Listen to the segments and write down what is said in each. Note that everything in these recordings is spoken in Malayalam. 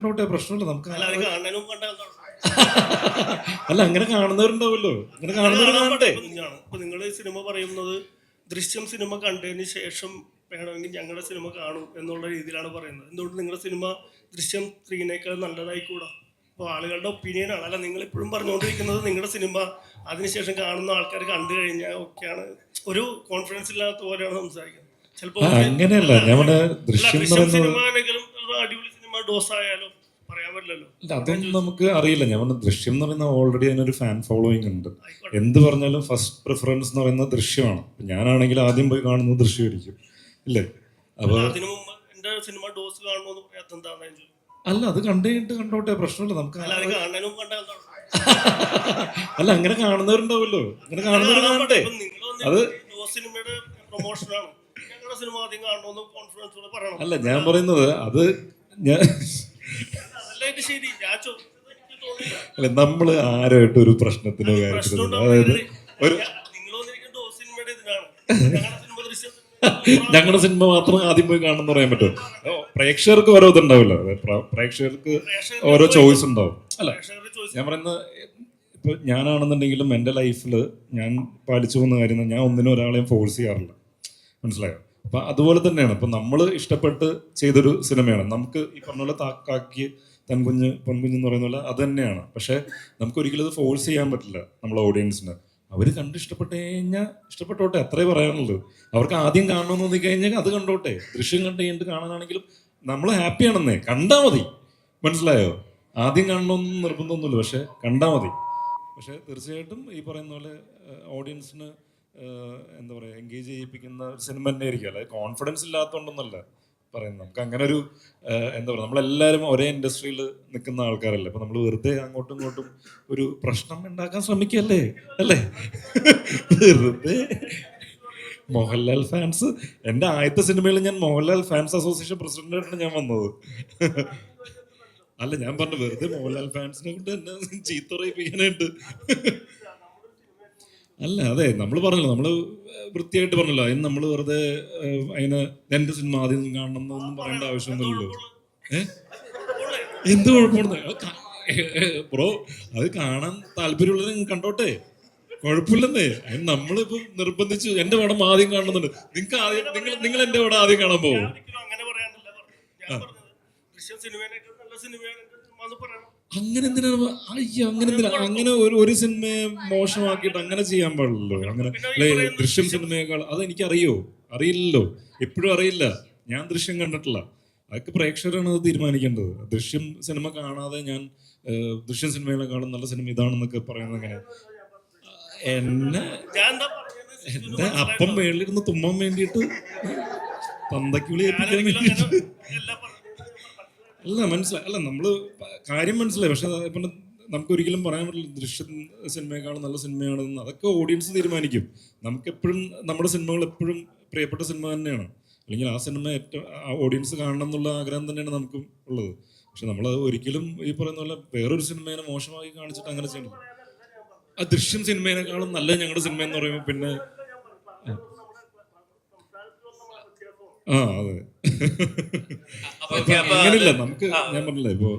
കണ്ടോട്ടെ, പ്രശ്നമില്ല. നമുക്ക് അല്ല അത് കാണാനും കണ്ടാൽ അല്ല, അങ്ങനെ കാണുന്നവരുണ്ടാവുമല്ലോ, അങ്ങനെ കാണുന്നവർ കാണട്ടെ. ഇപ്പൊ നിങ്ങൾ സിനിമ പറയുന്നത് ദൃശ്യം സിനിമ കണ്ടതിന് ശേഷം വേണമെങ്കിൽ ഞങ്ങളുടെ സിനിമ കാണും എന്നുള്ള രീതിയിലാണ് പറയുന്നത്. എന്തുകൊണ്ട് നിങ്ങളുടെ സിനിമ ദൃശ്യം 3-നേക്കാൾ നല്ലതായിക്കൂടാ? അപ്പോൾ ആളുകളുടെ ഒപ്പീനിയനാണ്. അല്ല, നിങ്ങൾ ഇപ്പോഴും പറഞ്ഞുകൊണ്ടിരിക്കുന്നത് നിങ്ങളുടെ സിനിമ അതിനുശേഷം കാണുന്ന ആൾക്കാർ കണ്ടു കഴിഞ്ഞാൽ ഒക്കെയാണ് ഒരു കോൺഫിഡൻസ് ഇല്ലാത്ത പോലെയാണ് സംസാരിക്കുന്നത്. ചിലപ്പോൾ അങ്ങനെയല്ല, ഞാൻ ദൃശ്യം സിനിമ ആണെങ്കിലും അടിപൊളി സിനിമ ഡോസ് ആയാലും പറയാൻ പറ്റില്ലല്ലോ. അതൊന്നും നമുക്ക് അറിയില്ല. ഞാൻ പറഞ്ഞ ദൃശ്യം എന്ന് പറയുന്ന ഓൾറെഡി അതിനൊരു ഫാൻ ഫോളോയിങ് ഉണ്ട്. എന്ത് പറഞ്ഞാലും ഫസ്റ്റ് പ്രിഫറൻസ് എന്ന് പറയുന്നത് ദൃശ്യമാണ്. ഞാനാണെങ്കിൽ ആദ്യം പോയി കാണുന്നത് ദൃശ്യമായിരിക്കും, ഇല്ലേ? അപ്പൊ എന്റെ സിനിമ ഡോസ് കാണുമെന്ന് പറയാത്ത എന്താണെന്ന്. അല്ല, അത് കണ്ടോട്ടെ, പ്രശ്നമില്ല. നമുക്ക് കാണാനും കണ്ടാൽ അല്ല, അങ്ങനെ കാണുന്നവരുണ്ടാവുമല്ലോ, അങ്ങനെ കാണുന്നവർ കാണട്ടെ. അത് സിനിമയുടെ പ്രൊമോഷനാണ്. ഞങ്ങളുടെ സിനിമ ആദ്യം കാണണമെന്ന് കോൺഫിഡൻസോടെ പറയണം. അല്ല, ഞാൻ പറയുന്നത് അത് ഞാൻ ശരി. അല്ല, നമ്മള് ആരുമായിട്ട് ഒരു പ്രശ്നത്തിനോ കാര്യത്തിലോ, അതായത് ഒരു ഞങ്ങളുടെ സിനിമ മാത്രം ആദ്യം പോയി കാണുമെന്ന് പറയാൻ പറ്റുമോ? പ്രേക്ഷകർക്ക് ഓരോ ഇതുണ്ടാവില്ല, പ്രേക്ഷകർക്ക് ഓരോ ചോയ്സ് ഉണ്ടാവും. അല്ല, ഞാൻ പറയുന്നത് ഇപ്പൊ ഞാനാണെന്നുണ്ടെങ്കിലും എൻ്റെ ലൈഫിൽ ഞാൻ പാലിച്ചു പോകുന്ന കാര്യം, ഞാൻ ഒന്നിനും ഒരാളെയും ഫോഴ്സ് ചെയ്യാറില്ല, മനസ്സിലായോ? അപ്പൊ അതുപോലെ തന്നെയാണ് ഇപ്പൊ നമ്മൾ ഇഷ്ടപ്പെട്ട് ചെയ്തൊരു സിനിമയാണ്. നമുക്ക് ഈ പറഞ്ഞ പോലെ താക്കാക്കി തൻകുഞ്ഞ് പൊൻകുഞ്ഞ് എന്ന് പറയുന്ന പോലെ അത് തന്നെയാണ്. പക്ഷെ നമുക്ക് ഒരിക്കലും അത് ഫോഴ്സ് ചെയ്യാൻ പറ്റില്ല നമ്മളെ ഓഡിയൻസിന്. അവർ കണ്ട് ഇഷ്ടപ്പെട്ട് കഴിഞ്ഞാൽ ഇഷ്ടപ്പെട്ടോട്ടെ, അത്രേ പറയാനുള്ളൂ. അവർക്ക് ആദ്യം കാണണമെന്ന് തോന്നി കഴിഞ്ഞാൽ അത് കണ്ടോട്ടെ. ദൃശ്യം കണ്ട് കഴിഞ്ഞിട്ട് കാണാനാണെങ്കിലും നമ്മൾ ഹാപ്പിയാണെന്നേ, കണ്ടാൽ മതി, മനസ്സിലായോ? ആദ്യം കാണണമെന്ന് നിർബന്ധമൊന്നുമില്ല, പക്ഷെ കണ്ടാൽ മതി. പക്ഷെ തീർച്ചയായിട്ടും ഈ പറയുന്ന പോലെ ഓഡിയൻസിന് എന്താ പറയുക, എൻഗേജ് ചെയ്യിപ്പിക്കുന്ന ഒരു സിനിമ തന്നെ ആയിരിക്കും. അല്ലാതെ കോൺഫിഡൻസ് ഇല്ലാത്തതുകൊണ്ടൊന്നല്ല പറയുന്നത്. നമുക്ക് അങ്ങനെ ഒരു എന്താ പറയുക, നമ്മളെല്ലാവരും ഒരേ ഇൻഡസ്ട്രിയിൽ നിൽക്കുന്ന ആൾക്കാരല്ലേ. അപ്പൊ നമ്മൾ വെറുതെ അങ്ങോട്ടും ഇങ്ങോട്ടും ഒരു പ്രശ്നം ഉണ്ടാക്കാൻ ശ്രമിക്കല്ലേ, അല്ലേ? വെറുതെ മോഹൻലാൽ ഫാൻസ്, എൻ്റെ ആദ്യത്തെ സിനിമയിൽ ഞാൻ മോഹൻലാൽ ഫാൻസ് അസോസിയേഷൻ പ്രസിഡന്റായിട്ടാണ് ഞാൻ വന്നത്. അല്ല, ഞാൻ പറഞ്ഞു വെറുതെ മോഹൻലാൽ ഫാൻസിനെ കൊണ്ട് എന്നെ ചീത്ത പറയിപ്പിക്കാനായിട്ട്. അല്ല, അതെ, നമ്മൾ പറഞ്ഞല്ലോ, നമ്മൾ വൃത്തിയായിട്ട് പറഞ്ഞല്ലോ. അതിന് നമ്മൾ വെറുതെ അതിന് എൻ്റെ സിനിമ ആദ്യം കാണണം എന്നൊന്നും പറയേണ്ട ആവശ്യമൊന്നുമില്ലല്ലോ. എന്ത് കുഴപ്പമാണ് ബ്രോ? അത് കാണാൻ താല്പര്യമുള്ളവരെ കണ്ടോട്ടെ, കുഴപ്പമില്ലെന്നേ. അതിന് നമ്മളിപ്പോ നിർബന്ധിച്ച് എൻ്റെ പടം ആദ്യം കാണുന്നുണ്ട്, നിങ്ങൾക്ക് ആദ്യം നിങ്ങൾ എൻ്റെ പടം ആദ്യം കാണാൻ പോകും. അങ്ങനെ എന്തിനാണ് അങ്ങനെ ഒരു സിനിമയെ മോശമാക്കിയിട്ട് അങ്ങനെ ചെയ്യാൻ പാടില്ലല്ലോ. അങ്ങനെ ദൃശ്യം സിനിമയേക്കാൾ അത് എനിക്കറിയോ? അറിയില്ലല്ലോ, എപ്പോഴും അറിയില്ല. ഞാൻ ദൃശ്യം കണ്ടിട്ടില്ല. അതൊക്കെ പ്രേക്ഷകരാണ് അത് തീരുമാനിക്കേണ്ടത്. ദൃശ്യം സിനിമ കാണാതെ ഞാൻ ദൃശ്യം സിനിമകളെക്കാളും നല്ല സിനിമ ഇതാണെന്നൊക്കെ പറയുന്നത് എങ്ങനെ? എന്നെ എന്റെ അപ്പം മേളിലിരുന്ന് തുമ്മാൻ വേണ്ടിയിട്ട് തന്തയ്ക്ക് വിളി ഏൽപ്പിക്കാൻ വേണ്ടിയിട്ട് അല്ല, മനസ്സിലായി. അല്ല, നമ്മള് കാര്യം മനസ്സിലായി. പക്ഷെ ഇപ്പം നമുക്ക് ഒരിക്കലും പറയാൻ പറ്റില്ല ദൃശ്യം സിനിമയെക്കാളും നല്ല സിനിമയാണെന്ന്. അതൊക്കെ ഓഡിയൻസ് തീരുമാനിക്കും. നമുക്കെപ്പോഴും നമ്മുടെ സിനിമകൾ എപ്പോഴും പ്രിയപ്പെട്ട സിനിമ തന്നെയാണ്. അല്ലെങ്കിൽ ആ സിനിമ ഏറ്റവും ഓഡിയൻസ് കാണണം എന്നുള്ള ആഗ്രഹം തന്നെയാണ് നമുക്കും ഉള്ളത്. പക്ഷെ നമ്മൾ ഒരിക്കലും ഈ പറയുന്ന പോലെ വേറൊരു സിനിമേനെ മോശമായി കാണിച്ചിട്ട് അങ്ങനെ ചെയ്യണം. ആ ദൃശ്യം സിനിമേനേക്കാളും നല്ല ഞങ്ങളുടെ സിനിമ എന്ന് പറയുമ്പോൾ പിന്നെ അതെ. അങ്ങനെയില്ല. നമുക്ക് ഞാൻ പറഞ്ഞില്ലേ, ഇപ്പോ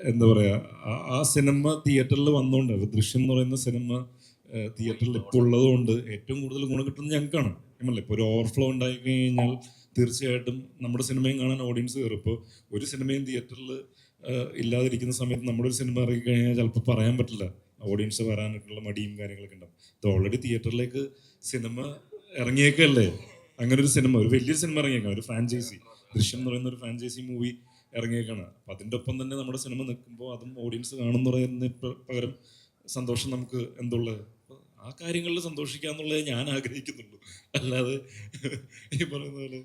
എന്താ പറയാ, ആ സിനിമ തിയേറ്ററിൽ വന്നോണ്ട്, ദൃശ്യം എന്ന് പറയുന്ന സിനിമ തിയേറ്ററിൽ ഇപ്പോൾ ഉള്ളത് കൊണ്ട് ഏറ്റവും കൂടുതൽ ഗുണം കിട്ടുന്നത് ഞങ്ങൾക്കാണ്. നമ്മളല്ലേ, ഇപ്പോൾ ഒരു ഓവർഫ്ലോ ഉണ്ടായി കഴിഞ്ഞാൽ തീർച്ചയായിട്ടും നമ്മുടെ സിനിമയും കാണാൻ ഓഡിയൻസ് കയറും. ഇപ്പോൾ ഒരു സിനിമയും തിയേറ്ററിൽ ഇല്ലാതിരിക്കുന്ന സമയത്ത് നമ്മുടെ ഒരു സിനിമ ഇറങ്ങി കഴിഞ്ഞാൽ ചിലപ്പോൾ പറയാൻ പറ്റില്ല, ഓഡിയൻസ് വരാനൊക്കെയുള്ള മടിയും കാര്യങ്ങളൊക്കെ ഉണ്ടാവും. ഇത് ഓൾറെഡി തിയേറ്ററിലേക്ക് സിനിമ ഇറങ്ങിയേക്കല്ലേ. അങ്ങനെ ഒരു സിനിമ, ഒരു വലിയൊരു സിനിമ ഇറങ്ങിയേക്കാണ്, ഒരു ഫ്രാഞ്ചൈസി. ദൃശ്യം എന്ന് പറയുന്ന ഒരു ഫ്രാഞ്ചൈസി മൂവി ഇറങ്ങിയേക്കാണ്. അപ്പം അതിൻ്റെ ഒപ്പം തന്നെ നമ്മുടെ സിനിമ നിൽക്കുമ്പോൾ അതും ഓഡിയൻസ് കാണുന്ന പറയുന്നതിന് പകരം സന്തോഷം നമുക്ക് എന്തുള്ളത്, ആ കാര്യങ്ങളിൽ സന്തോഷിക്കാന്നുള്ളത് ഞാൻ ആഗ്രഹിക്കുന്നുള്ളൂ. അല്ലാതെ ഈ പറയുന്ന പോലെ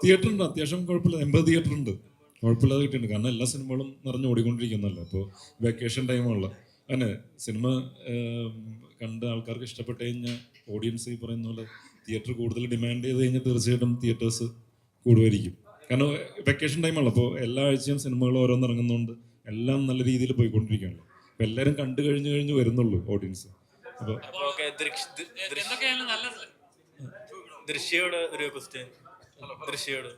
തിയേറ്റർ ഉണ്ട്, അത്യാവശ്യം കുഴപ്പമില്ല. 80 തിയേറ്റർ ഉണ്ട്, കുഴപ്പമില്ലാതെ കിട്ടിയിട്ടുണ്ട്. കാരണം എല്ലാ സിനിമകളും നിറഞ്ഞു ഓടിക്കൊണ്ടിരിക്കുന്നല്ലോ. ഇപ്പോൾ വെക്കേഷൻ ടൈമുള്ള അങ്ങനെ സിനിമ കണ്ട് ആൾക്കാർക്ക് ഇഷ്ടപ്പെട്ട് കഴിഞ്ഞാൽ ഓഡിയൻസ് ഈ പറയുന്ന പോലെ തിയേറ്റർ കൂടുതൽ ഡിമാൻഡ് ചെയ്ത് കഴിഞ്ഞാൽ തീർച്ചയായിട്ടും തിയേറ്റേഴ്സ് കൂടുമായിരിക്കും. കാരണം വെക്കേഷൻ ടൈമാണല്ലോ. അപ്പോൾ എല്ലാ ആഴ്ചയും സിനിമകൾ ഓരോന്ന് ഇറങ്ങുന്നതുകൊണ്ട് എല്ലാം നല്ല രീതിയിൽ പോയിക്കൊണ്ടിരിക്കുകയാണല്ലോ. അപ്പോൾ എല്ലാവരും കണ്ടു കഴിഞ്ഞ് വരുന്നുള്ളൂ ഓഡിയൻസ്. അപ്പോൾ ദൃശ്യോട് ഒരു ക്വസ്റ്റ്യൻ. ദൃശ്യോട്